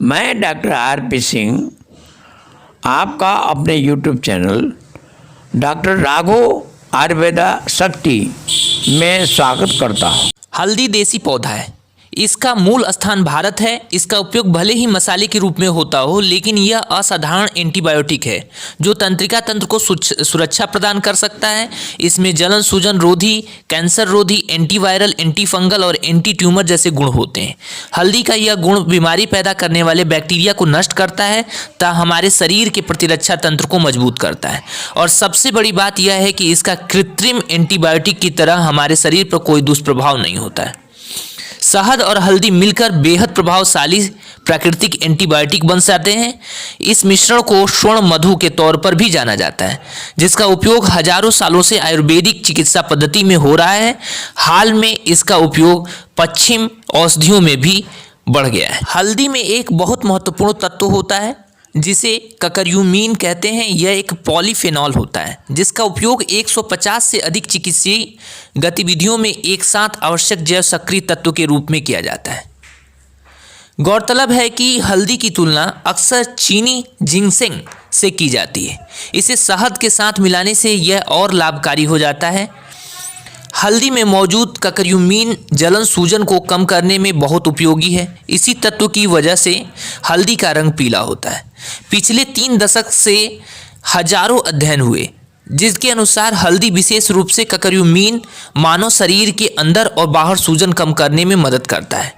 मैं doctor RP. Singh आपका अपने YouTube channel doctor Raghav Ayurveda शक्ति में स्वागत करता हूँ। हल्दी देसी पौधा है। इसका मूल स्थान भारत है। इसका उपयोग भले ही मसाले के रूप में होता हो, लेकिन यह असाधारण एंटीबायोटिक है जो तंत्रिका तंत्र को सुरक्षा प्रदान कर सकता है। इसमें जलन, सूजन रोधी, कैंसर रोधी, एंटीवायरल, एंटीफंगल और एंटी ट्यूमर जैसे गुण होते हैं। हल्दी का यह गुण बीमारी पैदा करने वाले बैक्टीरिया को नष्ट करता है तथा हमारे शरीर के प्रतिरक्षा तंत्र को मजबूत करता है। और सबसे बड़ी बात यह है कि इसका कृत्रिम एंटीबायोटिक की तरह हमारे शरीर पर कोई दुष्प्रभाव नहीं होता है। शहद और हल्दी मिलकर बेहद प्रभावशाली प्राकृतिक एंटीबायोटिक बन जाते हैं। इस मिश्रण को स्वर्ण मधु के तौर पर भी जाना जाता है, जिसका उपयोग हजारों सालों से आयुर्वेदिक चिकित्सा पद्धति में हो रहा है। हाल में इसका उपयोग पश्चिम औषधियों में भी बढ़ गया है। हल्दी में एक बहुत महत्वपूर्ण तत्व होता है जिसे ककर्यूमिन कहते हैं। यह एक पॉलीफेनॉल होता है जिसका उपयोग 150 से अधिक चिकित्सीय गतिविधियों में एक साथ आवश्यक जैव सक्रिय तत्व के रूप में किया जाता है। गौरतलब है कि हल्दी की तुलना अक्सर चीनी जिंगसेंग से की जाती है। इसे शहद के साथ मिलाने से यह और लाभकारी हो जाता है। हल्दी में मौजूद ककर्यूमिन जलन, सूजन को कम करने में बहुत उपयोगी है। इसी तत्व की वजह से हल्दी का रंग पीला होता है। पिछले 3 दशक से हजारों अध्ययन हुए जिसके अनुसार हल्दी विशेष रूप से ककर्यूमिन मानव शरीर के अंदर और बाहर सूजन कम करने में मदद करता है।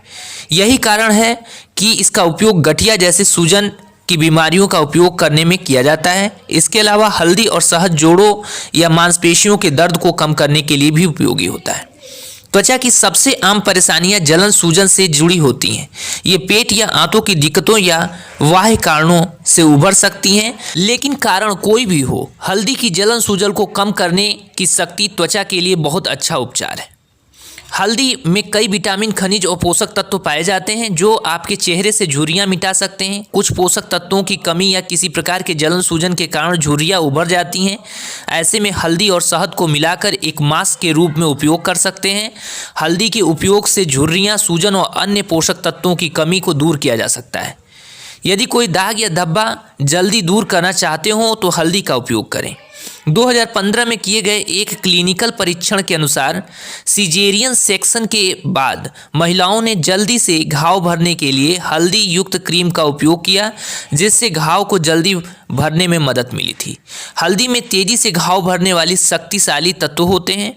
यही कारण है कि इसका उपयोग गठिया जैसे सूजन की बीमारियों का उपयोग करने में किया जाता है। इसके अलावा हल्दी और शहद जोड़ों या मांसपेशियों के दर्द को कम करने के लिए भी उपयोगी होता है। त्वचा की सबसे आम परेशानियां जलन, सूजन से जुड़ी होती हैं। ये पेट या आंतों की दिक्कतों या बाह्य कारणों से उभर सकती हैं, लेकिन कारण कोई भी हो, हल्दी की जलन सूजन को कम करने की शक्ति त्वचा के लिए बहुत अच्छा उपचार है। हल्दी में कई विटामिन, खनिज और पोषक तत्व पाए जाते हैं जो आपके चेहरे से झुर्रियाँ मिटा सकते हैं। कुछ पोषक तत्वों की कमी या किसी प्रकार के जलन सूजन के कारण झुर्रियाँ उभर जाती हैं। ऐसे में हल्दी और शहद को मिलाकर एक मास्क के रूप में उपयोग कर सकते हैं। हल्दी के उपयोग से झुर्रियाँ, सूजन और अन्य पोषक तत्वों की कमी को दूर किया जा सकता है। यदि कोई दाग या धब्बा जल्दी दूर करना चाहते हो तो हल्दी का उपयोग करें। 2015 में किए गए एक क्लिनिकल परीक्षण के अनुसार सिजेरियन सेक्शन के बाद महिलाओं ने जल्दी से घाव भरने के लिए हल्दी युक्त क्रीम का उपयोग किया, जिससे घाव को जल्दी भरने में मदद मिली थी। हल्दी में तेजी से घाव भरने वाली शक्तिशाली तत्व होते हैं।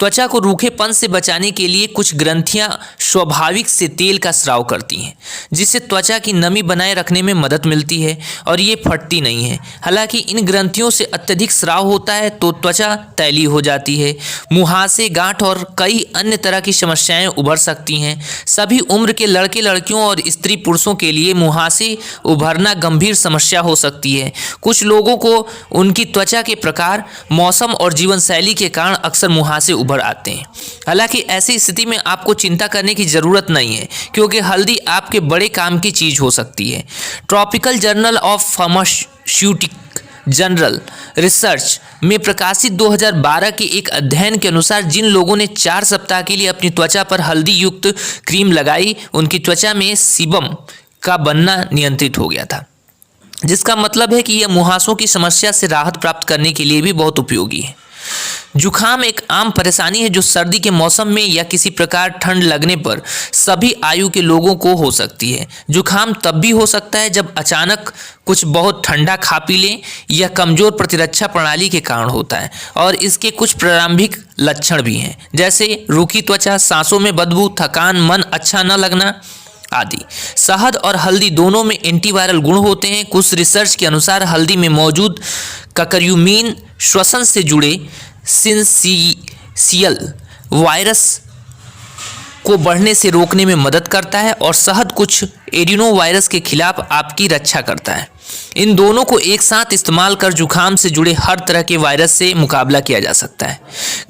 त्वचा को रूखेपन से बचाने के लिए कुछ ग्रंथियां स्वाभाविक से तेल का स्राव करती हैं, जिससे त्वचा की नमी बनाए रखने में मदद मिलती है और ये फटती नहीं है। हालांकि इन ग्रंथियों से अत्यधिक स्राव होता है तो त्वचा तैलीय हो जाती है। मुहासे, गांठ और कई अन्य तरह की समस्याएं उभर सकती हैं। सभी उम्र के लड़के लड़कियों और स्त्री पुरुषों के लिए मुहासे उभरना गंभीर समस्या हो सकती है। कुछ लोगों को उनकी त्वचा के प्रकार, मौसम और जीवन शैली के कारण अक्सर मुहासे उभर आते हैं। हालांकि ऐसी स्थिति में आपको चिंता करने की जरूरत नहीं है, क्योंकि हल्दी आपके बड़े काम की चीज हो सकती है। Tropical journal of pharmaceutic general research में प्रकाशित 2012 के एक अध्ययन के अनुसार जिन लोगों ने 4 सप्ताह के लिए अपनी त्वचा पर हल्दी युक्त क्रीम लगाई, उनकी त्वचा में सीबम का बनना नियंत्रित हो गया था, जिसका मतलब है कि यह मुहासों की समस्या से राहत प्राप्त करने के लिए भी बहुत उपयोगी है। जुखाम एक आम परेशानी है जो सर्दी के मौसम में या किसी प्रकार ठंड लगने पर सभी आयु के लोगों को हो सकती है। जुखाम तब भी हो सकता है जब अचानक कुछ बहुत ठंडा खा पी लें। यह कमजोर प्रतिरक्षा प्रणाली के कारण होता है और इसके कुछ प्रारंभिक लक्षण भी हैं, जैसे रूखी त्वचा, सांसों में बदबू, थकान, मन अच्छा न लगना आदि। शहद और हल्दी दोनों में एंटीवायरल गुण होते हैं। कुछ रिसर्च के अनुसार हल्दी में मौजूद ककर्यूमिन श्वसन से जुड़े सिंसियल वायरस को बढ़ने से रोकने में मदद करता है और शहद कुछ एडिनो वायरस के खिलाफ आपकी रक्षा करता है। इन दोनों को एक साथ इस्तेमाल कर जुखाम से जुड़े हर तरह के वायरस से मुकाबला किया जा सकता है।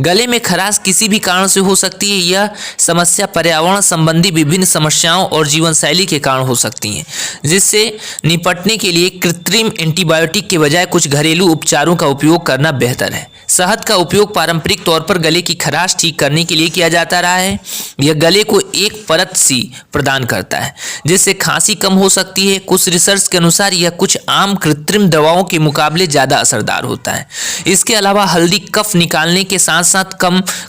गले में खराश किसी भी कारण से हो सकती है। यह समस्या पर्यावरण संबंधी विभिन्न समस्याओं और जीवन शैली के कारण हो सकती हैं, जिससे निपटने के लिए कृत्रिम एंटीबायोटिक के बजाय कुछ घरेलू उपचारों का उपयोग करना बेहतर है। शहद का उपयोग पारंपरिक तौर पर गले की खराश ठीक करने के लिए किया जाता रहा है। यह गले को एक परत सी प्रदान करता है जिससे खांसी कम हो सकती है। कुछ रिसर्च के अनुसार यह कुछ आम कृत्रिम दवाओं के मुकाबले ज़्यादा असरदार होता है। इसके अलावा हल्दी कफ निकालने के साथ साथ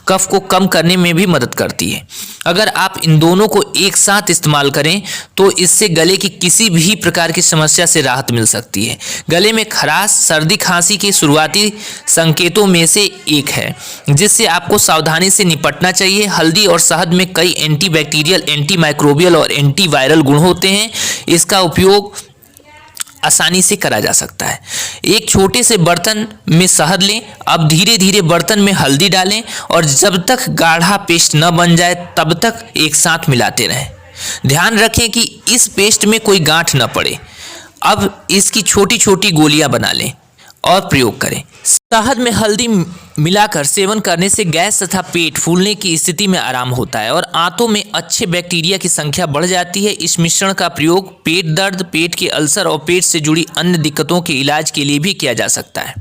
कफ को कम करने में भी मदद करती है। अगर आप इन दोनों को एक साथ इस्तेमाल करें तो इससे गले की किसी भी प्रकार की समस्या से राहत मिल सकती है। गले में खराश सर्दी खांसी के शुरुआती संकेतों में से एक है जिससे आपको सावधानी से निपटना चाहिए। हल्दी और शहद में कई एंटीबैक्टीरियल, एंटीमाइक्रोबियल और एंटीवायरल गुण होते हैं। इसका उपयोग आसानी से करा जा सकता है। एक छोटे से बर्तन में शहद लें, अब धीरे धीरे बर्तन में हल्दी डालें और जब तक गाढ़ा पेस्ट न बन जाए तब तक एक साथ मिलाते रहें। ध्यान रखें कि इस पेस्ट में कोई गांठ न पड़े। अब इसकी छोटी छोटी गोलियां बना लें और प्रयोग करें। शहद में हल्दी मिलाकर सेवन करने से गैस तथा पेट फूलने की स्थिति में आराम होता है और आंतों में अच्छे बैक्टीरिया की संख्या बढ़ जाती है। इस मिश्रण का प्रयोग पेट दर्द, पेट के अल्सर और पेट से जुड़ी अन्य दिक्कतों के इलाज के लिए भी किया जा सकता है।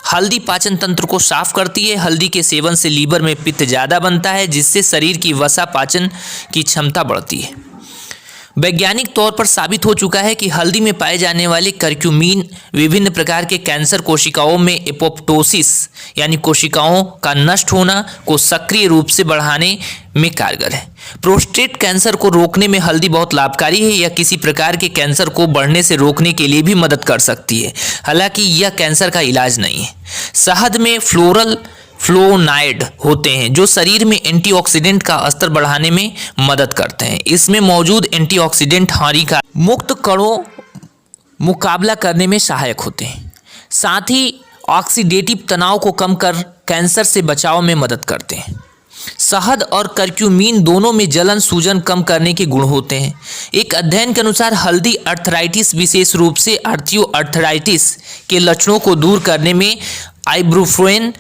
हल्दी पाचन तंत्र को साफ करती है। हल्दी के सेवन से लीवर में पित्त ज़्यादा बनता है जिससे शरीर की वसा पाचन की क्षमता बढ़ती है। वैज्ञानिक तौर पर साबित हो चुका है कि हल्दी में पाए जाने वाले करक्यूमिन विभिन्न प्रकार के कैंसर कोशिकाओं में एपोप्टोसिस यानी कोशिकाओं का नष्ट होना को सक्रिय रूप से बढ़ाने में कारगर है। प्रोस्टेट कैंसर को रोकने में हल्दी बहुत लाभकारी है। यह किसी प्रकार के कैंसर को बढ़ने से रोकने के लिए भी मदद कर सकती है, हालांकि यह कैंसर का इलाज नहीं है। शहद में फ्लोनाइड होते हैं जो शरीर में एंटीऑक्सीडेंट का स्तर बढ़ाने में मदद करते हैं। इसमें मौजूद एंटीऑक्सीडेंट हानिकारक मुक्त कणों मुकाबला करने में सहायक होते हैं। साथ ही ऑक्सीडेटिव तनाव को कम कर कैंसर से बचाव में मदद करते हैं। शहद और करक्यूमिन दोनों में जलन सूजन कम करने के गुण होते हैं। एक अध्ययन के अनुसार हल्दी अर्थराइटिस, विशेष रूप से आर्थ्रियोआर्थराइटिस के लक्षणों को दूर करने में आइबुप्रोफेन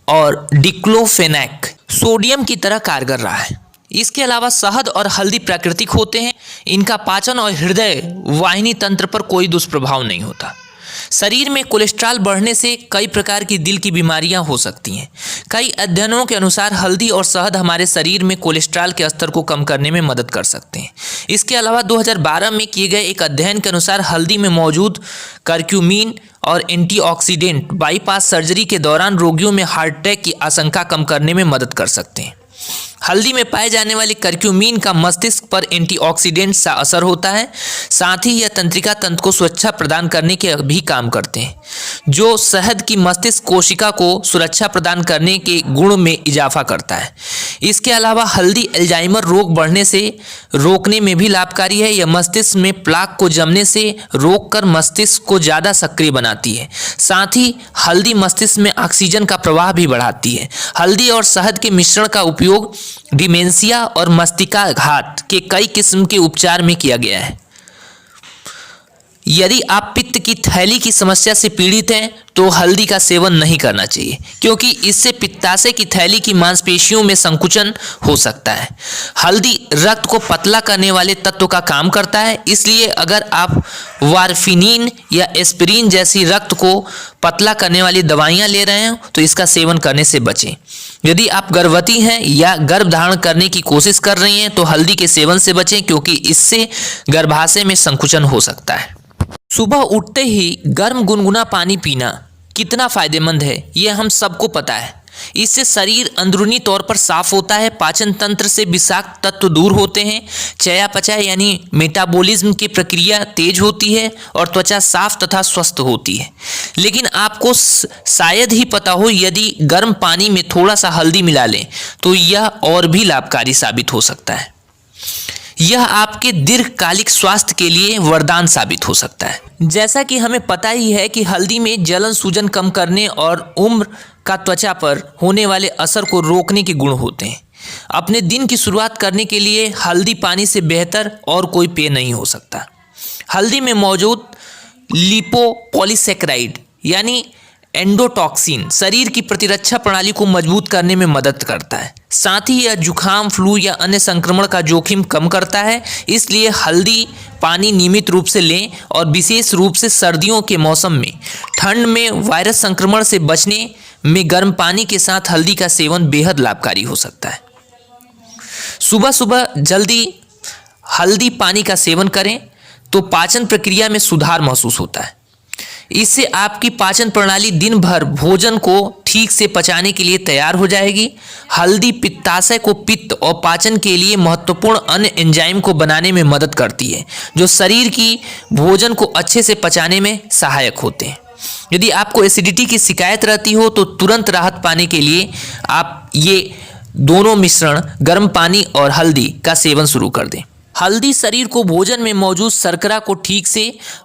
और डिक्लोफेनैक सोडियम की तरह कारगर रहा है। इसके अलावा शहद और हल्दी प्राकृतिक होते हैं। इनका पाचन और हृदय वाहिनी तंत्र पर कोई दुष्प्रभाव नहीं होता। शरीर में कोलेस्ट्रॉल बढ़ने से कई प्रकार की दिल की बीमारियां हो सकती हैं। कई अध्ययनों के अनुसार हल्दी और शहद हमारे शरीर में कोलेस्ट्रॉल के स्तर को कम करने में मदद कर सकते हैं। इसके अलावा 2012 में किए गए एक अध्ययन के अनुसार हल्दी में मौजूद करक्यूमिन और एंटीऑक्सीडेंट बाईपास सर्जरी के दौरान रोगियों में हार्ट अटैक की आशंका कम करने में मदद कर सकते हैं। हल्दी में पाए जाने वाले करक्यूमिन का मस्तिष्क पर एंटीऑक्सीडेंट सा असर होता है। साथ ही यह तंत्रिका तंत्र को सुरक्षा प्रदान करने के भी काम करते हैं, जो शहद की मस्तिष्क कोशिका को सुरक्षा प्रदान करने के गुण में इजाफा करता है। इसके अलावा हल्दी अल्जाइमर रोग बढ़ने से रोकने में भी लाभकारी है। यह मस्तिष्क में प्लाक को जमने से रोककर मस्तिष्क को ज़्यादा सक्रिय बनाती है। साथ ही हल्दी मस्तिष्क में ऑक्सीजन का प्रवाह भी बढ़ाती है। हल्दी और शहद के मिश्रण का उपयोग डिमेंशिया और मस्तिष्काघात के कई किस्म के उपचार में किया गया है। यदि आप पित्त की थैली की समस्या से पीड़ित हैं तो हल्दी का सेवन नहीं करना चाहिए, क्योंकि इससे पित्ताशय की थैली की मांसपेशियों में संकुचन हो सकता है। हल्दी रक्त को पतला करने वाले तत्व का काम करता है, इसलिए अगर आप वारफिनिन या एस्पिरिन जैसी रक्त को पतला करने वाली दवाइयाँ ले रहे हैं तो इसका सेवन करने से बचें। यदि आप गर्भवती हैं या गर्भ धारण करने की कोशिश कर रही हैं तो हल्दी के सेवन से बचें, क्योंकि इससे गर्भाशय में संकुचन हो सकता है। सुबह उठते ही गर्म गुनगुना पानी पीना कितना फायदेमंद है यह हम सबको पता है। इससे शरीर अंदरूनी तौर पर साफ होता है, पाचन तंत्र से विषाक्त तत्व दूर होते हैं, चयापचय यानी मेटाबॉलिज्म की प्रक्रिया तेज होती है और त्वचा साफ तथा स्वस्थ होती है। लेकिन आपको शायद ही पता हो, यदि गर्म पानी में थोड़ा सा हल्दी मिला लें तो यह और भी लाभकारी साबित हो सकता है। यह आपके दीर्घकालिक स्वास्थ्य के लिए वरदान साबित हो सकता है। जैसा कि हमें पता ही है कि हल्दी में जलन सूजन कम करने और उम्र का त्वचा पर होने वाले असर को रोकने के गुण होते हैं। अपने दिन की शुरुआत करने के लिए हल्दी पानी से बेहतर और कोई पेय नहीं हो सकता। हल्दी में मौजूद लिपोपॉलीसैकेराइड यानी एंडोटॉक्सिन शरीर की प्रतिरक्षा प्रणाली को मजबूत करने में मदद करता है। साथ ही यह जुखाम, फ्लू या अन्य संक्रमण का जोखिम कम करता है। इसलिए हल्दी पानी नियमित रूप से लें और विशेष रूप से सर्दियों के मौसम में ठंड में वायरस संक्रमण से बचने में गर्म पानी के साथ हल्दी का सेवन बेहद लाभकारी हो सकता है। सुबह सुबह जल्दी हल्दी पानी का सेवन करें तो पाचन प्रक्रिया में सुधार महसूस होता है। इससे आपकी पाचन प्रणाली दिन भर भोजन को ठीक से पचाने के लिए तैयार हो जाएगी। हल्दी पित्ताशय को पित्त और पाचन के लिए महत्वपूर्ण अन्य एंजाइम को बनाने में मदद करती है, जो शरीर की भोजन को अच्छे से पचाने में सहायक होते हैं। यदि आपको एसिडिटी की शिकायत रहती हो तो तुरंत राहत पाने के लिए आप ये दोनों मिश्रण गर्म पानी और हल्दी का सेवन शुरू कर दें। हल्दी शरीर को भोजन में मौजूद शर्करा को ठीक से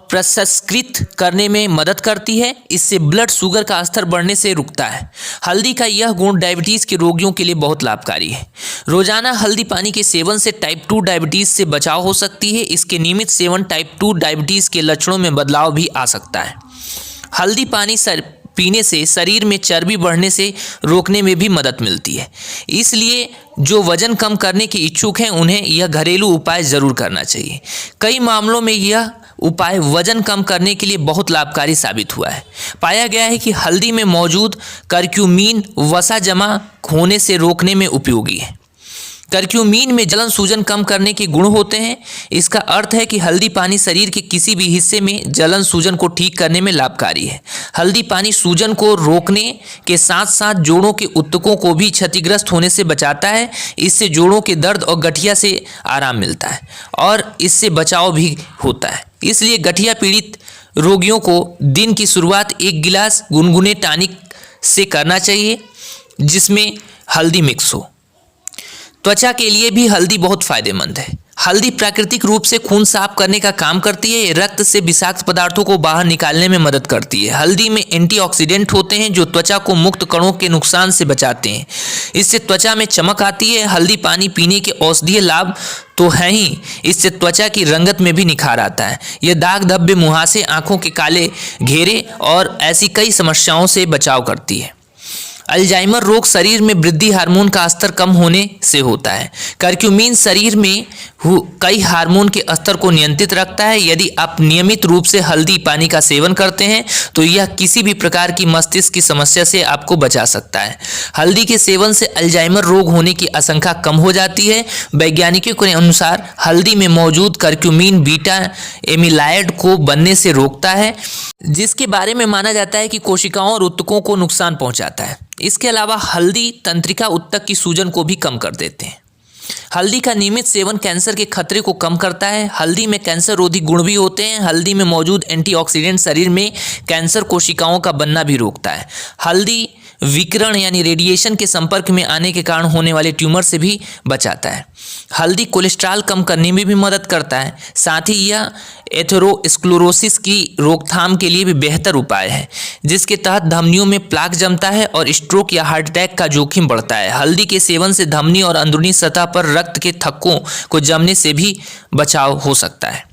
प्रसंस्कृत करने में मदद करती है। इससे ब्लड शुगर का स्तर बढ़ने से रुकता है। हल्दी का यह गुण डायबिटीज़ के रोगियों के लिए बहुत लाभकारी है। रोजाना हल्दी पानी के सेवन से टाइप 2 डायबिटीज़ से बचाव हो सकती है। इसके नियमित सेवन टाइप 2 डायबिटीज़ के लक्षणों में बदलाव भी आ सकता है। हल्दी पानी पीने से शरीर में चर्बी बढ़ने से रोकने में भी मदद मिलती है। इसलिए जो वजन कम करने के इच्छुक हैं उन्हें यह घरेलू उपाय ज़रूर करना चाहिए। कई मामलों में यह उपाय वजन कम करने के लिए बहुत लाभकारी साबित हुआ है। पाया गया है कि हल्दी में मौजूद करक्यूमिन वसा जमा होने से रोकने में उपयोगी है। करक्यूमिन में जलन सूजन कम करने के गुण होते हैं। इसका अर्थ है कि हल्दी पानी शरीर के किसी भी हिस्से में जलन सूजन को ठीक करने में लाभकारी है। हल्दी पानी सूजन को रोकने के साथ साथ जोड़ों के ऊतकों को भी क्षतिग्रस्त होने से बचाता है। इससे जोड़ों के दर्द और गठिया से आराम मिलता है और इससे बचाव भी होता है। इसलिए गठिया पीड़ित रोगियों को दिन की शुरुआत 1 गिलास गुनगुने टॉनिक से करना चाहिए जिसमें हल्दी मिक्स हो। त्वचा के लिए भी हल्दी बहुत फायदेमंद है। हल्दी प्राकृतिक रूप से खून साफ करने का काम करती है। रक्त से विषाक्त पदार्थों को बाहर निकालने में मदद करती है। हल्दी में एंटीऑक्सीडेंट होते हैं जो त्वचा को मुक्त कणों के नुकसान से बचाते हैं। इससे त्वचा में चमक आती है। हल्दी पानी पीने के औषधीय लाभ तो हैं ही, इससे त्वचा की रंगत में भी निखार आता है। यह दाग धब्बे, मुहासे, आंखों के काले घेरे और ऐसी कई समस्याओं से बचाव करती है। अल्जाइमर रोग शरीर में वृद्धि हार्मोन का स्तर कम होने से होता है। करक्यूमिन शरीर में कई हार्मोन के स्तर को नियंत्रित रखता है। यदि आप नियमित रूप से हल्दी पानी का सेवन करते हैं तो यह किसी भी प्रकार की मस्तिष्क की समस्या से आपको बचा सकता है। हल्दी के सेवन से अल्जाइमर रोग होने की आशंका कम हो जाती है। वैज्ञानिकों के अनुसार हल्दी में मौजूद करक्यूमिन बीटा एमिलाइड को बनने से रोकता है, जिसके बारे में माना जाता है कि कोशिकाओं और ऊतकों को नुकसान पहुंचाता है। इसके अलावा हल्दी तंत्रिका ऊतक की सूजन को भी कम कर देते हैं। हल्दी का नियमित सेवन कैंसर के खतरे को कम करता है। हल्दी में कैंसर रोधी गुण भी होते हैं। हल्दी में मौजूद एंटीऑक्सीडेंट शरीर में कैंसर कोशिकाओं का बनना भी रोकता है। हल्दी विकिरण यानी रेडिएशन के संपर्क में आने के कारण होने वाले ट्यूमर से भी बचाता है। हल्दी कोलेस्ट्रॉल कम करने में भी मदद करता है। साथ ही यह एथेरोस्क्लेरोसिस की रोकथाम के लिए भी बेहतर उपाय है, जिसके तहत धमनियों में प्लाक जमता है और स्ट्रोक या हार्ट अटैक का जोखिम बढ़ता है। हल्दी के सेवन से धमनी और अंदरूनी सतह पर रक्त के थक्कों को जमने से भी बचाव हो सकता है।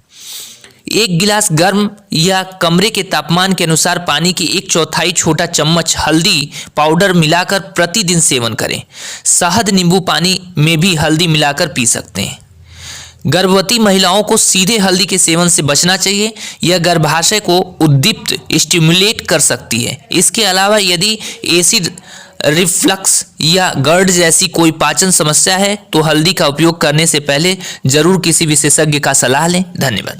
1 गिलास गर्म या कमरे के तापमान के अनुसार पानी की 1/4 छोटा चम्मच हल्दी पाउडर मिलाकर प्रतिदिन सेवन करें। शहद नींबू पानी में भी हल्दी मिलाकर पी सकते हैं। गर्भवती महिलाओं को सीधे हल्दी के सेवन से बचना चाहिए। यह गर्भाशय को उद्दीप्त स्टिमुलेट कर सकती है। इसके अलावा यदि एसिड रिफ्लक्स या GERD जैसी कोई पाचन समस्या है तो हल्दी का उपयोग करने से पहले जरूर किसी विशेषज्ञ का सलाह लें। धन्यवाद।